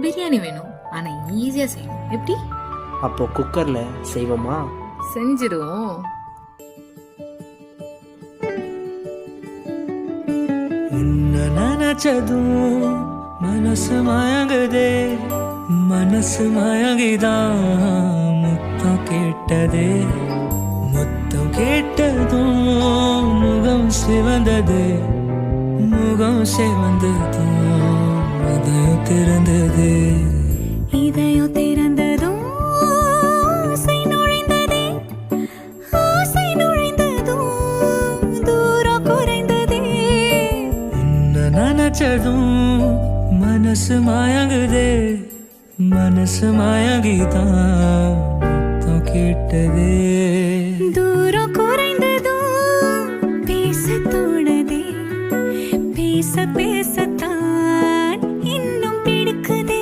பிரியாணி வேணும், ஆனா ஈஸியா செய்யணும். எப்படி? அப்போ குக்கர்ல செய்வோமா? செஞ்சிருவோம். உன்னை நினைச்சதும் மனசு மயங்குதே, மனசு மயங்கிதான் முத்தம் கேட்டதே, முத்தம் கேட்டதும் முகம் சிவந்தது, முகம் சிவந்ததும் இதயம் திறந்தது, இதயம் திறந்ததும் ஆசை நுழைந்ததே, ஆசை நுழைந்ததும் தூரம் குறைந்ததே. உன்னை நினைச்சதும் மனசு மயங்குதே, மனசு மயங்கிதான் முத்தம் கேட்டதே.